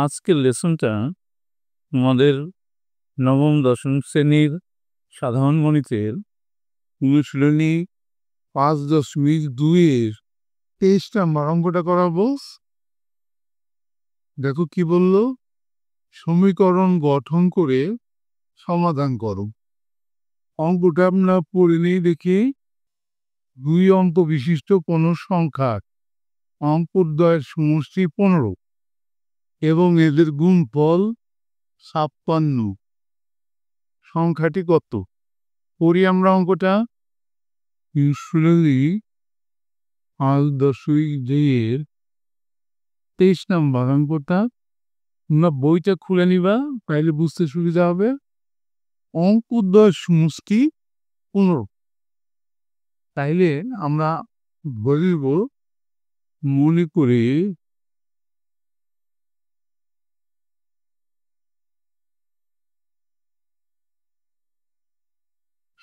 আজকের লেসনটা আমাদের নবম দশম শ্রেণীর সাধারণ গণিতের অনুশীলনী 5.2-এর 23 নাম্বার অঙ্কটা করাবো। দেখো কি বলল, সমীকরণ গঠন করে সমাধান করো। অঙ্কটা আমরা পড়ে নিই দেখি। 2 অঙ্ক বিশিষ্ট কোনো সংখ্যার অঙ্কদ্বয়ের সমষ্টি 15 এবং এদের গুণফল 56। সংখ্যাটি কত? পড়ি আমরা অঙ্কটা। অনুশীলনী 5.2-এর 23 নাম্বার অঙ্কটা তোমরা বইটা খুলে নিবা, তাইলে বুঝতে সুবিধা হবে। অঙ্কদ্বয়ের সমষ্টি 15। তাইলে আমরা বলব, মনে করে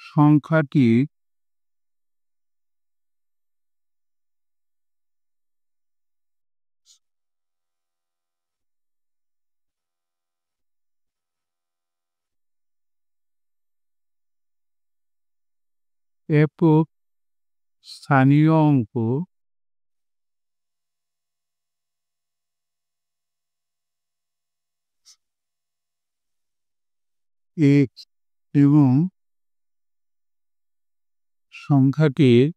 সংখ্যাটি একক স্থানীয় অঙ্ক x এবং সংখ্যাটির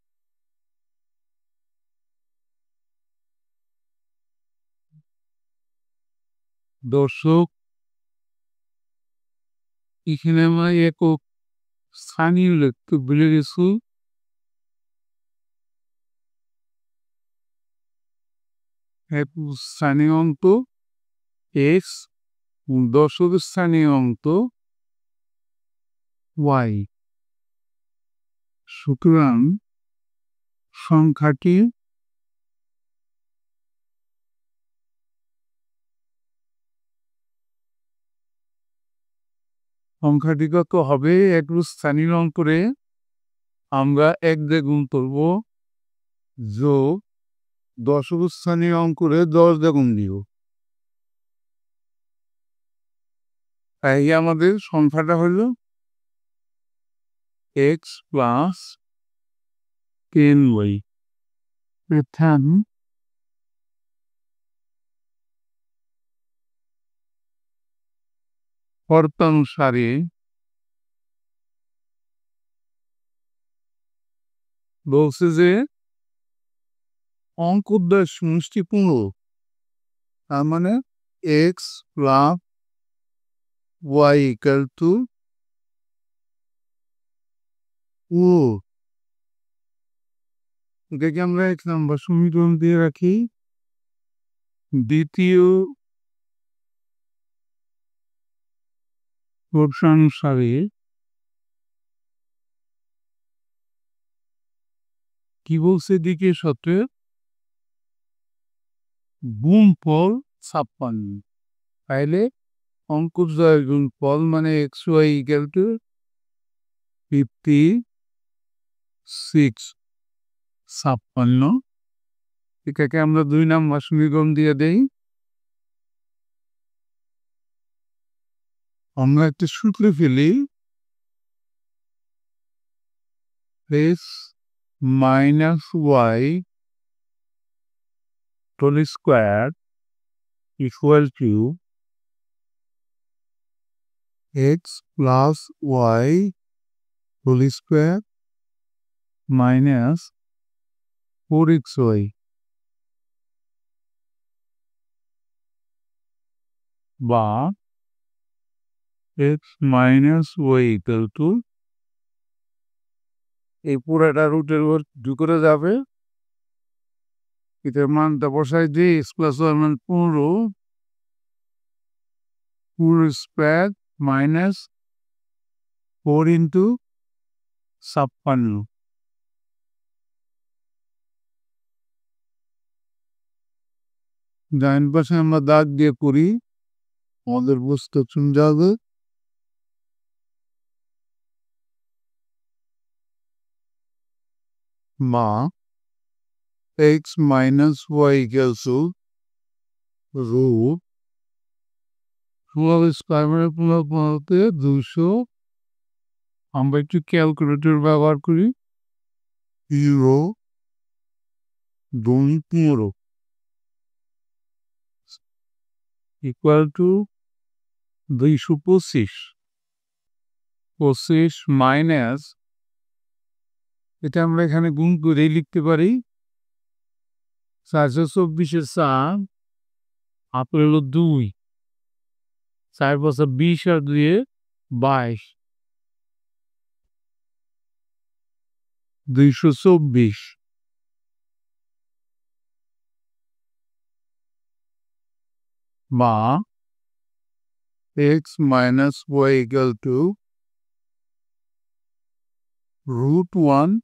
দশক। এখানে আমরা একক স্থানীয় লিখতে ভুলে গেছি। একক স্থানীয় অঙ্ক x, দশক স্থানীয় অঙ্ক y। সুতরাং সংখ্যাটি কত হবে? একটু স্থানীয় অঙ্করে আমরা 1 দিয়ে গুণ করব, যোগ দশক স্থানীয় অঙ্করে 10 দিয়ে গুণ দিব। তাই আমাদের সংখ্যাটা হলো x প্লাস 10y। প্রথম শর্তানুসারে বলছে যে অঙ্কদ্বয়ের সমষ্টি 15, তার মানে x plus y equal two 4। এটাকে আমরা 1 নম্বর সমীকরণ দিয়ে রাখি। দ্বিতীয় শর্তানুসারে কি বলছে? দ্বিতীয় শর্তে গুণফল 56। তাইলে অঙ্কদ্বয়ের গুণফল মানে xy ইকুয়াল টু 56, 56। এটাকে আমরা 2 নম্বর সমীকরণ দিয়ে দেই। আমরা একটা সূত্র ফেলি, x minus y whole square equal to x plus y whole square minus 4xy, বা x minus y equal to, এই পুরাটা রুটের উপর 2 করে যাবে। এটার মানটা বসাই দিই, x প্লাস y মান 15, 4 স্কোয়ার মাইনাস 4 ইন্টু 56। ডাইন পাশে আমরা দাগ দিয়ে করি, আমাদের বুঝতে সুবিধা হবে। মা x minus y equals to root 12 square মানে 200 আমরা একটু ক্যালকুলেটর ব্যবহার করি 0 2 15 ইকুয়াল টু 225 25 মাইনাস এটা আমরা এখানে গুণ করেই লিখতে পারি 424 4 আপনার হলো 2 4 বছর 20 আর 2 22 224 বা x minus y equal to root 1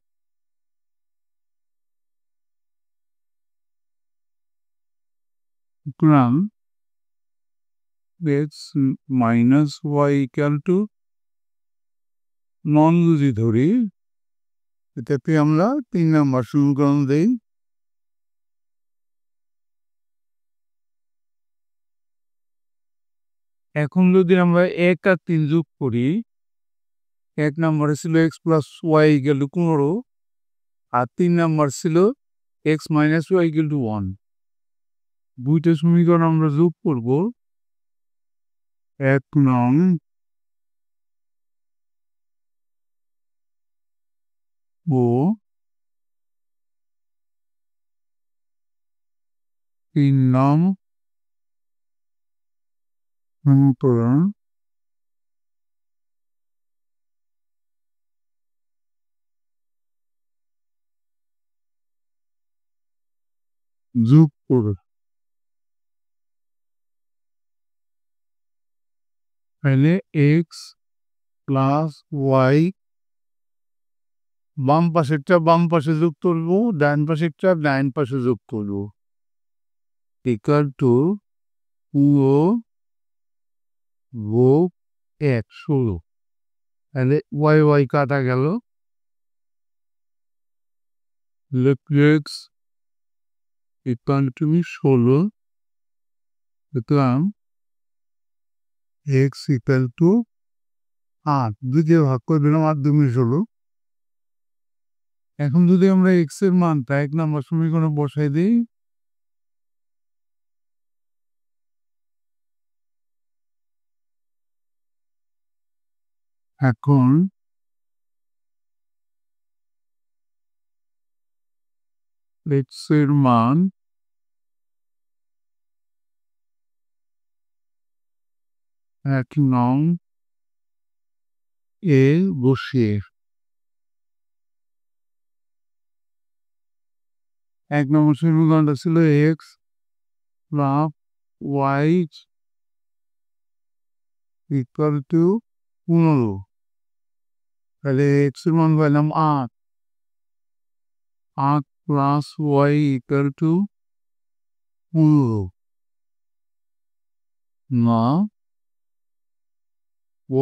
gram x minus y equal to নন যদি ধরি এটাকে আমরা 3 নম্বর সমীকরণ দেই এখন যদি আমরা 1 আর 3 যোগ করি 1 নম্বরে ছিল x plus y equal to 15 আর 3 নম্বর ছিল x minus y equal to 1 দুইটা সমীকরণ আমরা যোগ করব 1 নং ও 3 নং সমীকরণ যোগ করব তাহলে x প্লাস y বাম পাশেরটা বাম পাশে যোগ করব ডান পাশেরটা ডান পাশে যোগ করব ইকুয়াল টু 2 যোগ 1 16 তাহলে y কাটা গেল x ইকুয়াল টু 16 সুতরাং x ইকুয়াল টু 8 2 দিয়ে ভাগ করে দিলাম 8 2 16 এখন যদি আমরা x এর মানটা 1 নম্বর সমীকরণে বসাই দিই এখন x এর মান 1 নং এ বসিয়ে 1 নম্বর সমীকরণটা ছিল x plus y equal two 15 তাহলে x এর মান পাইলাম 8 8 প্লাস y ইকুয়াল টু 15 না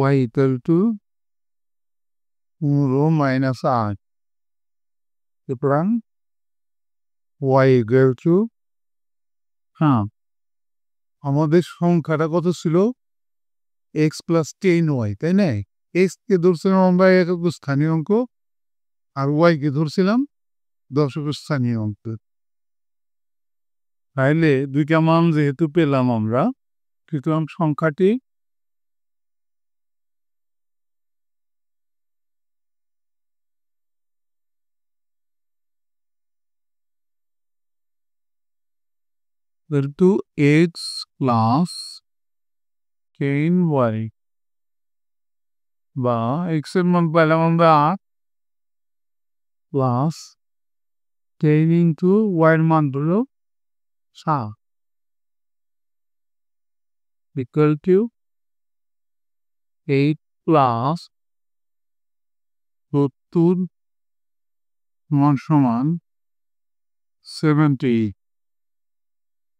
y ইকুয়াল টু 15 মাইনাস 8 সুতরাং y ইকুয়াল টু আমাদের সংখ্যাটা কত ছিল x প্লাস 10y তাই না x কে ধরছিলাম আমরা একক স্থানীয় অঙ্ক আর y কে ধরছিলাম দশক স্থানীয় অঙ্ক তাইলে দুইটা মান যেহেতু পেলাম আমরা সুতরাং সংখ্যাটি x প্লাস 10y বা x এর মান পেলাম আমরা 8 প্লাস 10 ইন্টু y এর মান হলো 7 ইকুয়াল টু 8 প্লাস 70 সমান 70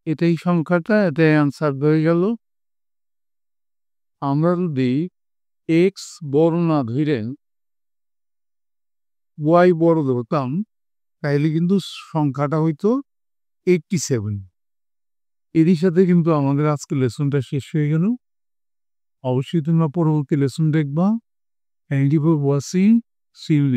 এটাই সংখ্যাটা এটাই অ্যান্সার হয়ে গেল আমরা যদি x বড় না ধরেন y বড় ধরতাম তাইলে কিন্তু সংখ্যাটা হইতো 87। এরই সাথে কিন্তু আমাদের আজকের লেসনটা শেষ হয়ে গেল। অবশ্যই তোমরা পরবর্তী লেসন দেখবা। Thank you for watching. See you